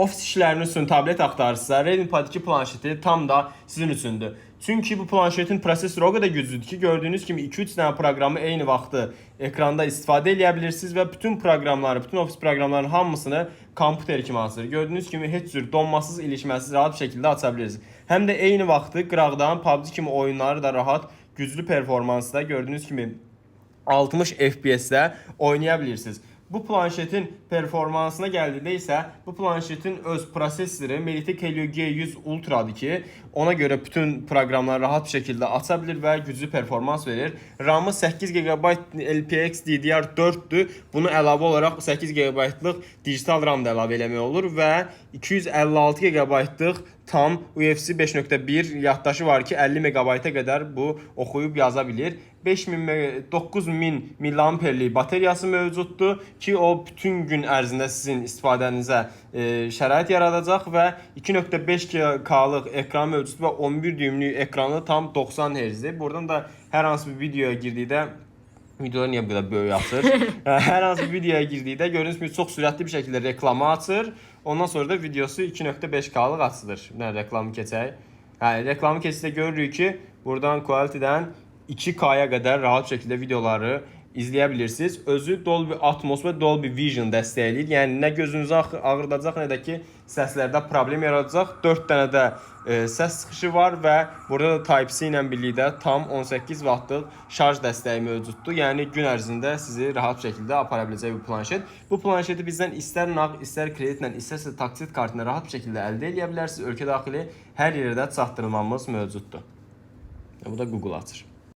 ofis işləriniz üçün tablet axtarırsınızsa, Redmi Pad 2 planşeti tam da sizin üçündür. Çünki bu planşetin prosesoru o qədər güclüdür ki, gördüyünüz kimi 2-3 dənə proqramı eyni vaxtda ekranda istifadə edə bilirsiniz və bütün proqramları, bütün ofis proqramlarının hamısını kompüter kimi açır. Gördüyünüz kimi heç cür donmasız, ilişməsiz rahat bir şəkildə aça bilirsiniz. Həm də eyni vaxtda qıraqdan PUBG kimi oyunları da rahat, güclü performansda gördüyünüz kimi 60 FPS-də oynaya bilirsiniz. Bu planşetin performansına gəldikdə isə bu planşetin öz prosesoru Mediatek Helio G100 Ultra'dır ki, ona görə bütün proqramları rahat bir şəkildə aça bilir və güclü performans verir. RAM-ı 8 GB LPX DDR4-dür. Bunu əlavə olaraq 8 GB-lıq digital RAM da əlavə eləmək olur və 256 GB-lıq tam UFC 5.1 yaddaşı var ki, 50 MB-a qədər bu oxuyub yaza bilir. 9000 mAh-lik bateriyası mövcuddur ki, o bütün gün ərzində sizin istifadənizə şərait yaradacaq və 2.5K-lıq ekran mövcuddur və 11 düymlük ekranı tam 90 Hz-dir. Buradan da hər hansı bir videoya girdikdə videolar niyə bu qədər böyük açır? Hər hansı bir videoya girdikdə gördüyünüz kimi çox sürətli bir şəkildə reklama açır. Ondan sonra da videosu 2.5K-lıq açılır. Reklamı keçək. Reklamı keçsə görürük ki, buradan quality-dən 2K-ya qədər rahat şəkildə videoları izləyə bilirsiniz. Özü Dolby Atmos və Dolby Vision dəstəkləyir. Yəni nə gözünüzü ağrıdacaq, nə də ki səslərdə problem yaradacaq. 4 dənə də səs çıxışı var və burada da Type-C ilə birlikdə tam 18 Watt-lıq şarj dəstəyi mövcuddur. Yəni gün ərzində sizi rahat şəkildə apara biləcək bu planşet. Bu planşeti bizdən istər nağd, istər kreditlə, istərsə taksit kartına rahat bir şəkildə əldə edə bilərsiniz. Ölkə daxili hər yerdə çatdırılmamız mövcuddur. Bu da Google açır.